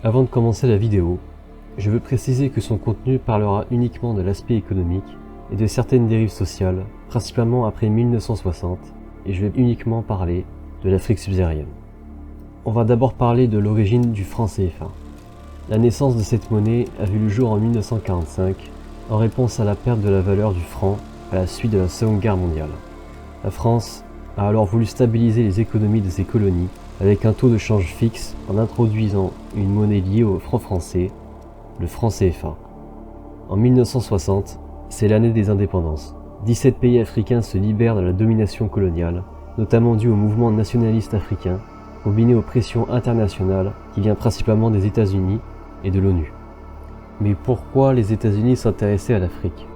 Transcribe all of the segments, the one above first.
Avant de commencer la vidéo, je veux préciser que son contenu parlera uniquement de l'aspect économique et de certaines dérives sociales, principalement après 1960, et je vais uniquement parler de l'Afrique subsaharienne. On va d'abord parler de l'origine du franc CFA. La naissance de cette monnaie a vu le jour en 1945, en réponse à la perte de la valeur du franc à la suite de la Seconde Guerre mondiale. La France a alors voulu stabiliser les économies de ses colonies avec un taux de change fixe en introduisant une monnaie liée au franc français, le franc CFA. En 1960, c'est l'année des indépendances. 17 pays africains se libèrent de la domination coloniale, notamment due au mouvement nationaliste africain, combiné aux pressions internationales qui viennent principalement des États-Unis et de l'ONU. Mais pourquoi les États-Unis s'intéressaient à l'Afrique?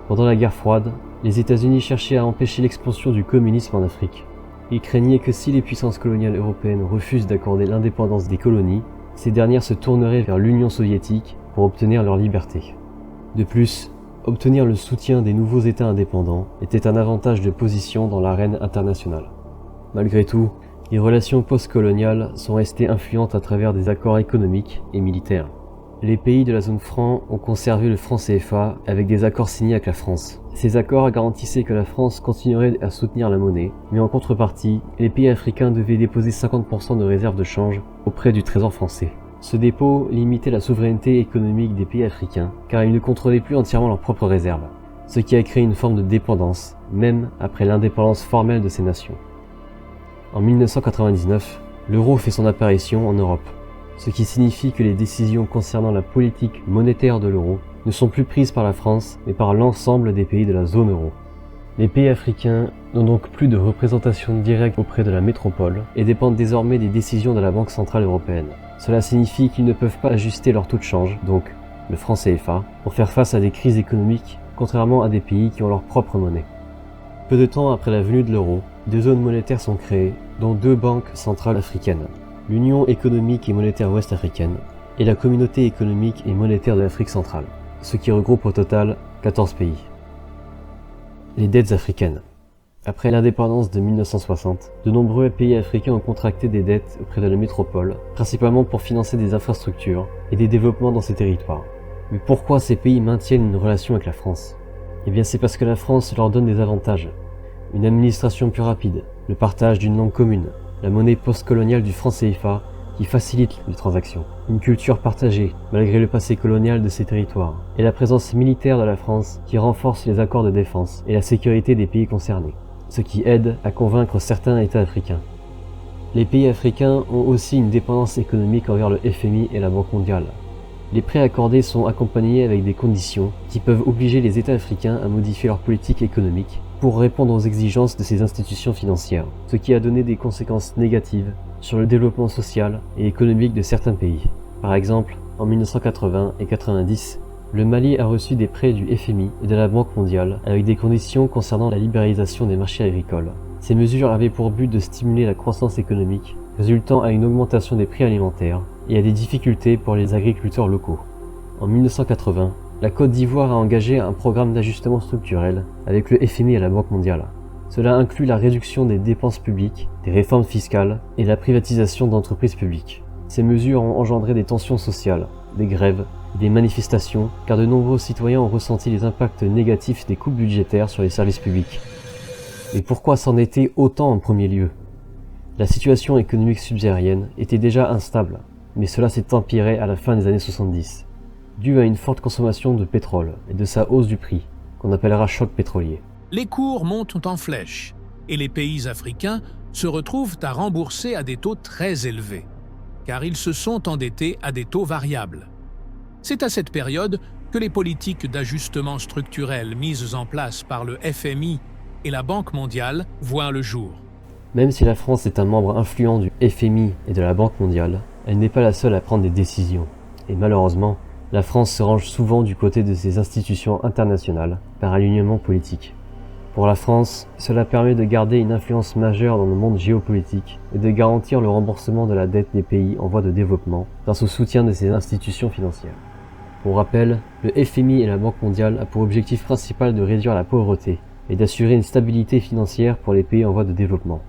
Pendant la guerre froide, les États-Unis cherchaient à empêcher l'expansion du communisme en Afrique. Ils craignaient que si les puissances coloniales européennes refusent d'accorder l'indépendance des colonies, ces dernières se tourneraient vers l'Union soviétique pour obtenir leur liberté. De plus, obtenir le soutien des nouveaux États indépendants était un avantage de position dans l'arène internationale. Malgré tout, les relations post-coloniales sont restées influentes à travers des accords économiques et militaires. Les pays de la zone franc ont conservé le franc CFA avec des accords signés avec la France. Ces accords garantissaient que la France continuerait à soutenir la monnaie, mais en contrepartie, les pays africains devaient déposer 50% de réserves de change auprès du Trésor français. Ce dépôt limitait la souveraineté économique des pays africains, car ils ne contrôlaient plus entièrement leurs propres réserves, ce qui a créé une forme de dépendance, même après l'indépendance formelle de ces nations. En 1999, l'euro fait son apparition en Europe, ce qui signifie que les décisions concernant la politique monétaire de l'euro ne sont plus prises par la France, mais par l'ensemble des pays de la zone euro. Les pays africains n'ont donc plus de représentation directe auprès de la métropole et dépendent désormais des décisions de la Banque centrale européenne. Cela signifie qu'ils ne peuvent pas ajuster leur taux de change, donc le franc CFA, pour faire face à des crises économiques, contrairement à des pays qui ont leur propre monnaie. Peu de temps après la venue de l'euro, deux zones monétaires sont créées, dont deux banques centrales africaines, l'Union économique et monétaire ouest-africaine et la Communauté économique et monétaire de l'Afrique centrale, ce qui regroupe au total 14 pays. Les dettes africaines. Après l'indépendance de 1960, de nombreux pays africains ont contracté des dettes auprès de la métropole, principalement pour financer des infrastructures et des développements dans ces territoires. Mais pourquoi ces pays maintiennent une relation avec la France? Eh bien c'est parce que la France leur donne des avantages. Une administration plus rapide, le partage d'une langue commune, la monnaie post-coloniale du franc CFA qui facilite les transactions, une culture partagée malgré le passé colonial de ces territoires, et la présence militaire de la France qui renforce les accords de défense et la sécurité des pays concernés, ce qui aide à convaincre certains États africains. Les pays africains ont aussi une dépendance économique envers le FMI et la Banque mondiale. Les prêts accordés sont accompagnés avec des conditions qui peuvent obliger les États africains à modifier leur politique économique pour répondre aux exigences de ces institutions financières, ce qui a donné des conséquences négatives sur le développement social et économique de certains pays. Par exemple, en 1980 et 90, le Mali a reçu des prêts du FMI et de la Banque mondiale avec des conditions concernant la libéralisation des marchés agricoles. Ces mesures avaient pour but de stimuler la croissance économique, résultant à une augmentation des prix alimentaires et à des difficultés pour les agriculteurs locaux. En 1980, la Côte d'Ivoire a engagé un programme d'ajustement structurel avec le FMI et la Banque mondiale. Cela inclut la réduction des dépenses publiques, des réformes fiscales et la privatisation d'entreprises publiques. Ces mesures ont engendré des tensions sociales, des grèves, des manifestations, car de nombreux citoyens ont ressenti les impacts négatifs des coupes budgétaires sur les services publics. Mais pourquoi s'endetter autant en premier lieu? La situation économique subsaharienne était déjà instable, mais cela s'est empiré à la fin des années 70, dû à une forte consommation de pétrole et de sa hausse du prix, qu'on appellera choc pétrolier. Les cours montent en flèche et les pays africains se retrouvent à rembourser à des taux très élevés, car ils se sont endettés à des taux variables. C'est à cette période que les politiques d'ajustement structurel mises en place par le FMI et la Banque mondiale voient le jour. Même si la France est un membre influent du FMI et de la Banque mondiale, elle n'est pas la seule à prendre des décisions. Et malheureusement, la France se range souvent du côté de ces institutions internationales par alignement politique. Pour la France, cela permet de garder une influence majeure dans le monde géopolitique et de garantir le remboursement de la dette des pays en voie de développement grâce au soutien de ces institutions financières. Pour rappel, le FMI et la Banque mondiale ont pour objectif principal de réduire la pauvreté et d'assurer une stabilité financière pour les pays en voie de développement.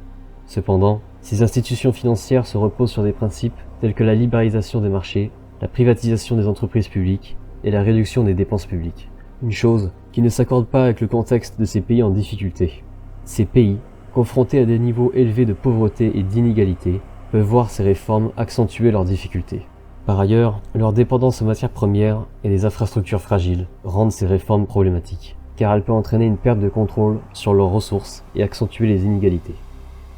Cependant, Ces institutions financières se reposent sur des principes tels que la libéralisation des marchés, la privatisation des entreprises publiques et la réduction des dépenses publiques. Une chose qui ne s'accorde pas avec le contexte de ces pays en difficulté. Ces pays, confrontés à des niveaux élevés de pauvreté et d'inégalité, peuvent voir ces réformes accentuer leurs difficultés. Par ailleurs, leur dépendance aux matières premières et des infrastructures fragiles rendent ces réformes problématiques, car elles peuvent entraîner une perte de contrôle sur leurs ressources et accentuer les inégalités.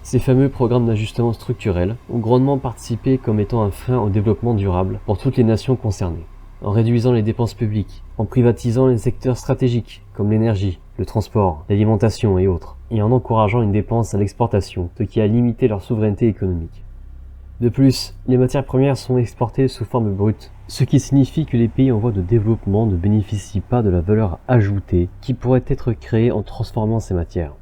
Ces fameux programmes d'ajustement structurel ont grandement participé comme étant un frein au développement durable pour toutes les nations concernées, en réduisant les dépenses publiques, en privatisant les secteurs stratégiques comme l'énergie, le transport, l'alimentation et autres, et en encourageant une dépense à l'exportation, ce qui a limité leur souveraineté économique. De plus, les matières premières sont exportées sous forme brute, ce qui signifie que les pays en voie de développement ne bénéficient pas de la valeur ajoutée qui pourrait être créée en transformant ces matières.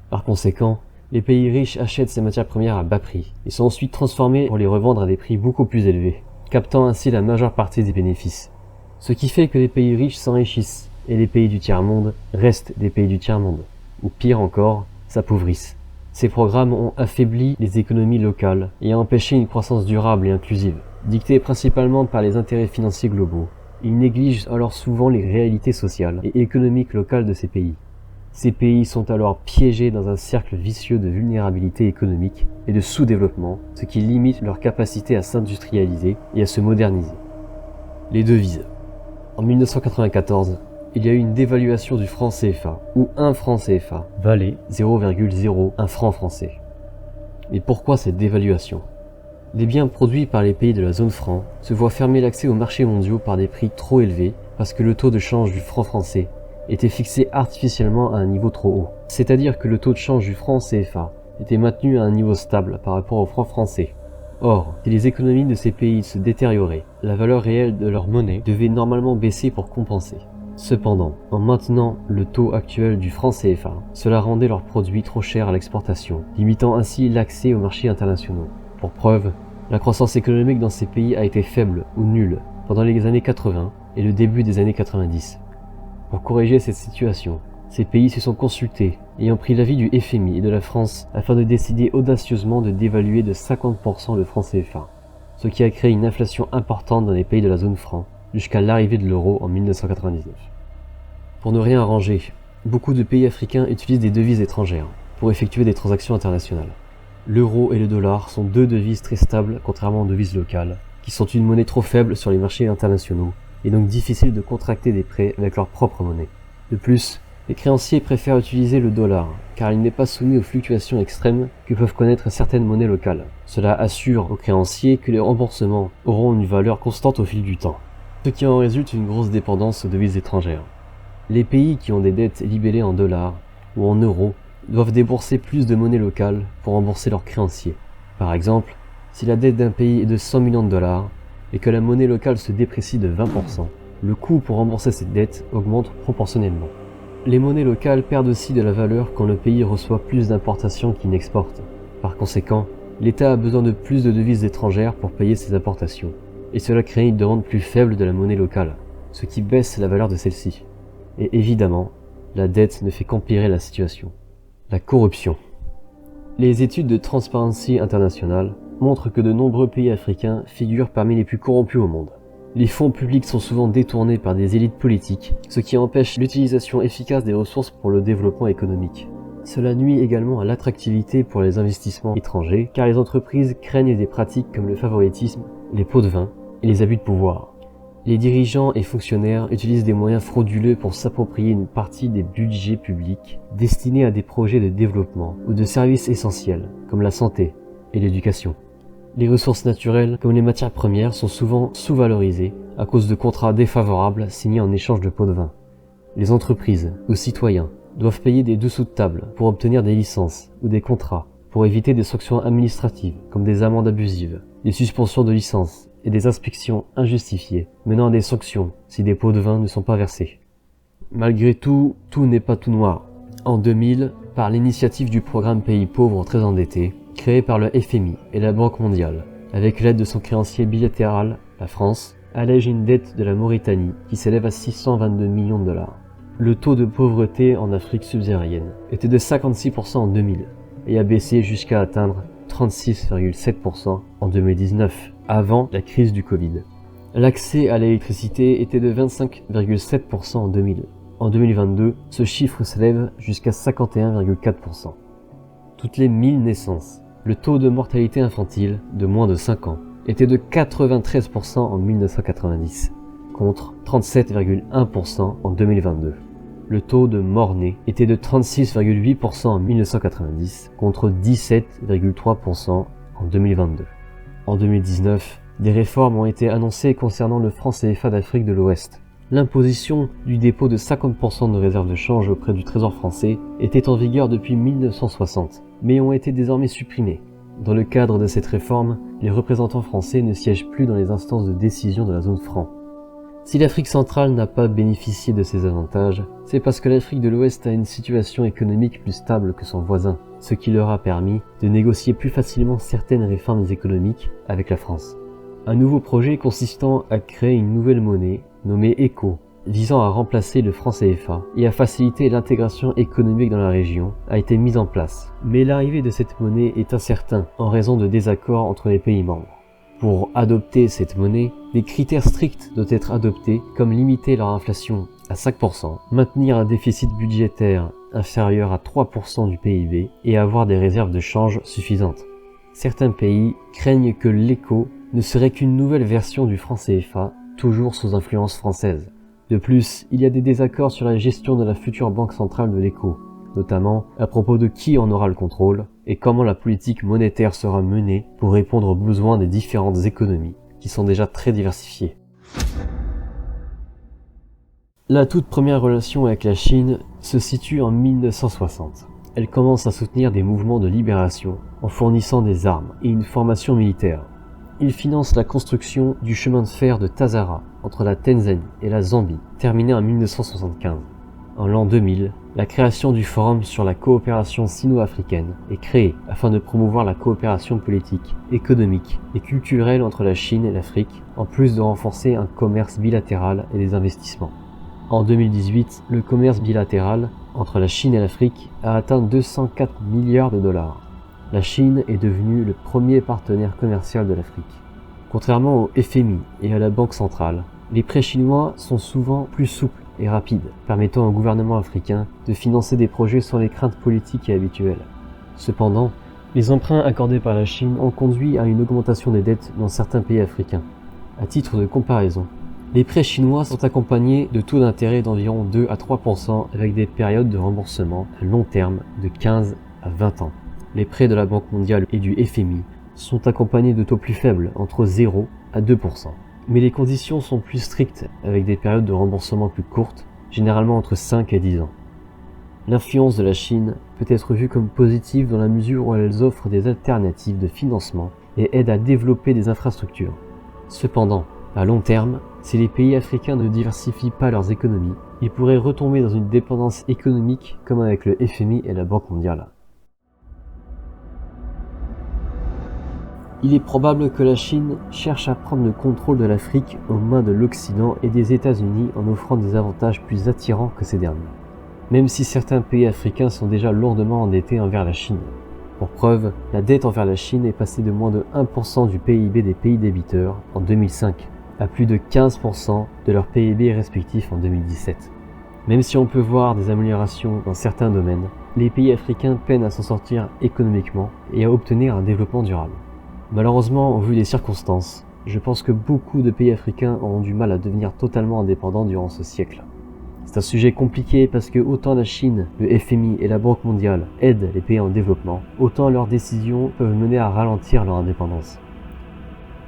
Par conséquent, les pays riches achètent ces matières premières à bas prix et sont ensuite transformées pour les revendre à des prix beaucoup plus élevés, captant ainsi la majeure partie des bénéfices. Ce qui fait que les pays riches s'enrichissent et les pays du tiers-monde restent des pays du tiers-monde, ou pire encore, s'appauvrissent. Ces programmes ont affaibli les économies locales et empêché une croissance durable et inclusive, dictée principalement par les intérêts financiers globaux. Ils négligent alors souvent les réalités sociales et économiques locales de ces pays. Ces pays sont alors piégés dans un cercle vicieux de vulnérabilité économique et de sous-développement, ce qui limite leur capacité à s'industrialiser et à se moderniser. Les devises. En 1994, il y a eu une dévaluation du franc CFA, où un franc CFA valait 0,01 franc français. Mais pourquoi cette dévaluation? Les biens produits par les pays de la zone franc se voient fermer l'accès aux marchés mondiaux par des prix trop élevés parce que le taux de change du franc français était fixé artificiellement à un niveau trop haut. C'est-à-dire que le taux de change du franc CFA était maintenu à un niveau stable par rapport au franc français. Or, si les économies de ces pays se détérioraient, la valeur réelle de leur monnaie devait normalement baisser pour compenser. Cependant, en maintenant le taux actuel du franc CFA, cela rendait leurs produits trop chers à l'exportation, limitant ainsi l'accès aux marchés internationaux. Pour preuve, la croissance économique dans ces pays a été faible ou nulle pendant les années 80 et le début des années 90. Pour corriger cette situation, ces pays se sont consultés et ont pris l'avis du FMI et de la France afin de décider audacieusement de dévaluer de 50% le franc CFA, ce qui a créé une inflation importante dans les pays de la zone franc, jusqu'à l'arrivée de l'euro en 1999. Pour ne rien arranger, beaucoup de pays africains utilisent des devises étrangères pour effectuer des transactions internationales. L'euro et le dollar sont deux devises très stables contrairement aux devises locales, qui sont une monnaie trop faible sur les marchés internationaux et donc difficile de contracter des prêts avec leur propre monnaie. De plus, les créanciers préfèrent utiliser le dollar car il n'est pas soumis aux fluctuations extrêmes que peuvent connaître certaines monnaies locales. Cela assure aux créanciers que les remboursements auront une valeur constante au fil du temps, ce qui en résulte une grosse dépendance aux devises étrangères. Les pays qui ont des dettes libellées en dollars ou en euros doivent débourser plus de monnaie locale pour rembourser leurs créanciers. Par exemple, si la dette d'un pays est de 100 millions de dollars et que la monnaie locale se déprécie de 20%, le coût pour rembourser cette dette augmente proportionnellement. Les monnaies locales perdent aussi de la valeur quand le pays reçoit plus d'importations qu'il n'exporte. Par conséquent, l'État a besoin de plus de devises étrangères pour payer ses importations, et cela crée une demande plus faible de la monnaie locale, ce qui baisse la valeur de celle-ci. Et évidemment, la dette ne fait qu'empirer la situation. La corruption. Les études de Transparency International montrent que de nombreux pays africains figurent parmi les plus corrompus au monde. Les fonds publics sont souvent détournés par des élites politiques, ce qui empêche l'utilisation efficace des ressources pour le développement économique. Cela nuit également à l'attractivité pour les investissements étrangers, car les entreprises craignent des pratiques comme le favoritisme, les pots de vin et les abus de pouvoir. Les dirigeants et fonctionnaires utilisent des moyens frauduleux pour s'approprier une partie des budgets publics destinés à des projets de développement ou de services essentiels, comme la santé et l'éducation. Les ressources naturelles, comme les matières premières, sont souvent sous-valorisées à cause de contrats défavorables signés en échange de pots de vin. Les entreprises ou citoyens doivent payer des dessous de table pour obtenir des licences ou des contrats pour éviter des sanctions administratives comme des amendes abusives, des suspensions de licences et des inspections injustifiées menant à des sanctions si des pots de vin ne sont pas versés. Malgré tout, tout n'est pas tout noir. En 2000, par l'initiative du programme Pays pauvres très endettés, créé par le FMI et la Banque mondiale, avec l'aide de son créancier bilatéral, la France, allège une dette de la Mauritanie qui s'élève à 622 millions de dollars. Le taux de pauvreté en Afrique subsaharienne était de 56% en 2000 et a baissé jusqu'à atteindre 36,7% en 2019, avant la crise du Covid. L'accès à l'électricité était de 25,7% en 2000. En 2022, ce chiffre s'élève jusqu'à 51,4%. Toutes les 1000 naissances, le taux de mortalité infantile de moins de 5 ans était de 93% en 1990, contre 37,1% en 2022. Le taux de morts-nés était de 36,8% en 1990, contre 17,3% en 2022. En 2019, des réformes ont été annoncées concernant le franc CFA d'Afrique de l'Ouest. L'imposition du dépôt de 50% de réserves de change auprès du Trésor français était en vigueur depuis 1960, mais ont été désormais supprimées. Dans le cadre de cette réforme, les représentants français ne siègent plus dans les instances de décision de la zone franc. Si l'Afrique centrale n'a pas bénéficié de ces avantages, c'est parce que l'Afrique de l'Ouest a une situation économique plus stable que son voisin, ce qui leur a permis de négocier plus facilement certaines réformes économiques avec la France. Un nouveau projet consistant à créer une nouvelle monnaie, nommée ECO, visant à remplacer le franc CFA et à faciliter l'intégration économique dans la région, a été mis en place. Mais l'arrivée de cette monnaie est incertaine en raison de désaccords entre les pays membres. Pour adopter cette monnaie, des critères stricts doivent être adoptés, comme limiter leur inflation à 5%, maintenir un déficit budgétaire inférieur à 3% du PIB et avoir des réserves de change suffisantes. Certains pays craignent que l'ECO ne serait qu'une nouvelle version du franc CFA, toujours sous influence française. De plus, il y a des désaccords sur la gestion de la future banque centrale de l'ECO, notamment à propos de qui en aura le contrôle et comment la politique monétaire sera menée pour répondre aux besoins des différentes économies, qui sont déjà très diversifiées. La toute première relation avec la Chine se situe en 1960. Elle commence à soutenir des mouvements de libération en fournissant des armes et une formation militaire. Il finance la construction du chemin de fer de Tazara entre la Tanzanie et la Zambie, terminé en 1975. En l'an 2000, la création du Forum sur la coopération sino-africaine est créée afin de promouvoir la coopération politique, économique et culturelle entre la Chine et l'Afrique, en plus de renforcer un commerce bilatéral et des investissements. En 2018, le commerce bilatéral entre la Chine et l'Afrique a atteint 204 milliards de dollars. La Chine est devenue le premier partenaire commercial de l'Afrique. Contrairement au FMI et à la Banque centrale, les prêts chinois sont souvent plus souples et rapides, permettant au gouvernement africain de financer des projets sans les craintes politiques et habituelles. Cependant, les emprunts accordés par la Chine ont conduit à une augmentation des dettes dans certains pays africains. À titre de comparaison, les prêts chinois sont accompagnés de taux d'intérêt d'environ 2 à 3% avec des périodes de remboursement à long terme de 15 à 20 ans. Les prêts de la Banque mondiale et du FMI sont accompagnés de taux plus faibles, entre 0 à 2%. Mais les conditions sont plus strictes, avec des périodes de remboursement plus courtes, généralement entre 5 et 10 ans. L'influence de la Chine peut être vue comme positive dans la mesure où elles offrent des alternatives de financement et aident à développer des infrastructures. Cependant, à long terme, si les pays africains ne diversifient pas leurs économies, ils pourraient retomber dans une dépendance économique comme avec le FMI et la Banque mondiale. Il est probable que la Chine cherche à prendre le contrôle de l'Afrique aux mains de l'Occident et des États-Unis en offrant des avantages plus attirants que ces derniers. Même si certains pays africains sont déjà lourdement endettés envers la Chine. Pour preuve, la dette envers la Chine est passée de moins de 1% du PIB des pays débiteurs en 2005 à plus de 15% de leur PIB respectif en 2017. Même si on peut voir des améliorations dans certains domaines, les pays africains peinent à s'en sortir économiquement et à obtenir un développement durable. Malheureusement, au vu des circonstances, je pense que beaucoup de pays africains auront du mal à devenir totalement indépendants durant ce siècle. C'est un sujet compliqué parce que autant la Chine, le FMI et la Banque mondiale aident les pays en développement, autant leurs décisions peuvent mener à ralentir leur indépendance.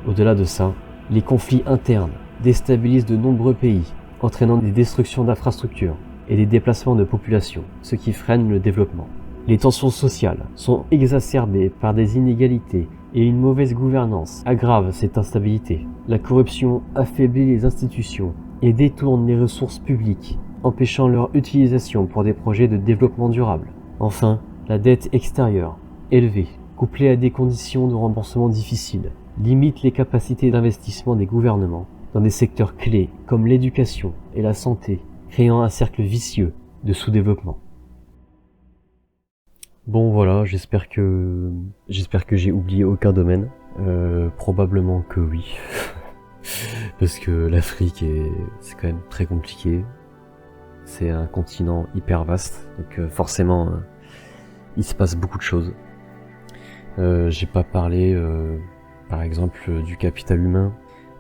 Au-delà de ça, les conflits internes déstabilisent de nombreux pays, entraînant des destructions d'infrastructures et des déplacements de population, ce qui freine le développement. Les tensions sociales sont exacerbées par des inégalités et une mauvaise gouvernance aggrave cette instabilité. La corruption affaiblit les institutions et détourne les ressources publiques, empêchant leur utilisation pour des projets de développement durable. Enfin, la dette extérieure, élevée, couplée à des conditions de remboursement difficiles, limite les capacités d'investissement des gouvernements dans des secteurs clés comme l'éducation et la santé, créant un cercle vicieux de sous-développement. Bon voilà, j'espère que j'ai oublié aucun domaine. Probablement que oui. Parce que l'Afrique c'est quand même très compliqué. C'est un continent hyper vaste, donc forcément il se passe beaucoup de choses. J'ai pas parlé par exemple du capital humain,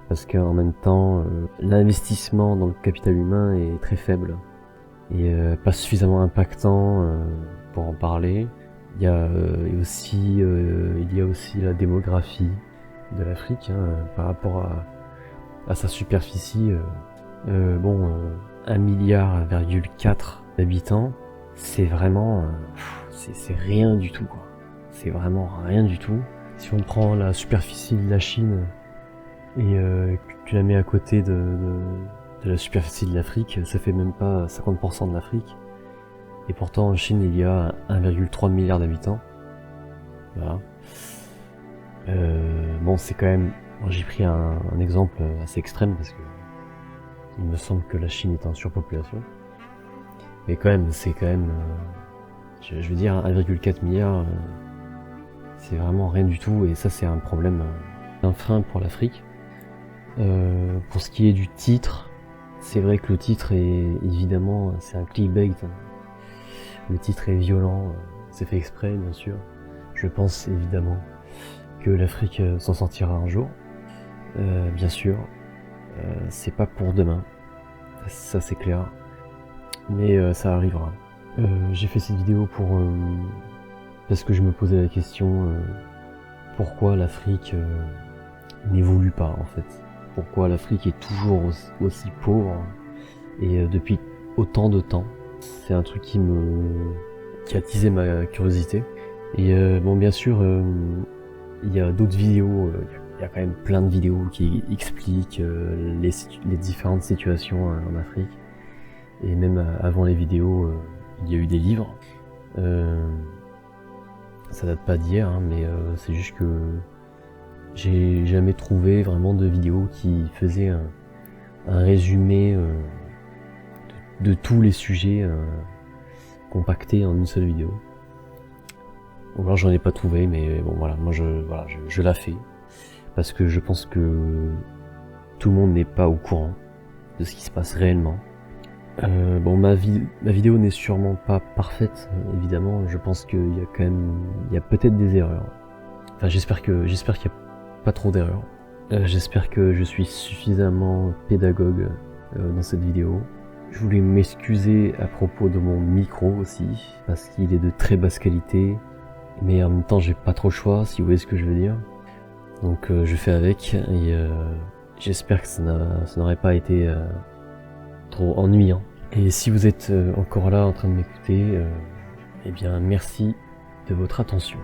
parce qu'en même temps l'investissement dans le capital humain est très faible et pas suffisamment impactant pour en parler. Il y a aussi la démographie de l'Afrique par rapport à sa superficie. 1,4 milliard d'habitants, c'est vraiment c'est rien du tout quoi. C'est vraiment rien du tout. Si on prend la superficie de la Chine et que tu la mets à côté de la superficie de l'Afrique, ça fait même pas 50% de l'Afrique. Et pourtant en Chine il y a 1,3 milliard d'habitants. Voilà. Bon c'est quand même... J'ai pris un exemple assez extrême parce que il me semble que la Chine est en surpopulation. Mais quand même, c'est quand même... je veux dire, 1,4 milliard, c'est vraiment rien du tout, et ça c'est un problème, un frein pour l'Afrique. Pour ce qui est du titre, c'est vrai que le titre est évidemment, c'est un clickbait. Le titre est violent, c'est fait exprès bien sûr. Je pense évidemment que l'Afrique s'en sortira un jour. Bien sûr, c'est pas pour demain, ça c'est clair, mais ça arrivera. J'ai fait cette vidéo parce que je me posais la question pourquoi l'Afrique n'évolue pas en fait. Pourquoi l'Afrique est toujours aussi pauvre et depuis autant de temps. C'est un truc qui a attisé ma curiosité. Et bon bien sûr il y a d'autres vidéos, il y a quand même plein de vidéos qui expliquent les différentes situations en Afrique. Et même avant les vidéos, il y a eu des livres. Ça date pas d'hier, mais c'est juste que j'ai jamais trouvé vraiment de vidéo qui faisait un résumé de tous les sujets compactés en une seule vidéo. Ou alors j'en ai pas trouvé, mais bon voilà, moi je la fais parce que je pense que tout le monde n'est pas au courant de ce qui se passe réellement. Bon, ma vidéo n'est sûrement pas parfaite, évidemment. Je pense qu'il y a quand même, il y a peut-être des erreurs. Enfin, j'espère qu'il y a pas trop d'erreurs. J'espère que je suis suffisamment pédagogue dans cette vidéo. Je voulais m'excuser à propos de mon micro aussi, parce qu'il est de très basse qualité, mais en même temps j'ai pas trop le choix, si vous voyez ce que je veux dire. Donc je fais avec, et j'espère que ça n'aurait pas été trop ennuyant. Et si vous êtes encore là en train de m'écouter, eh bien merci de votre attention.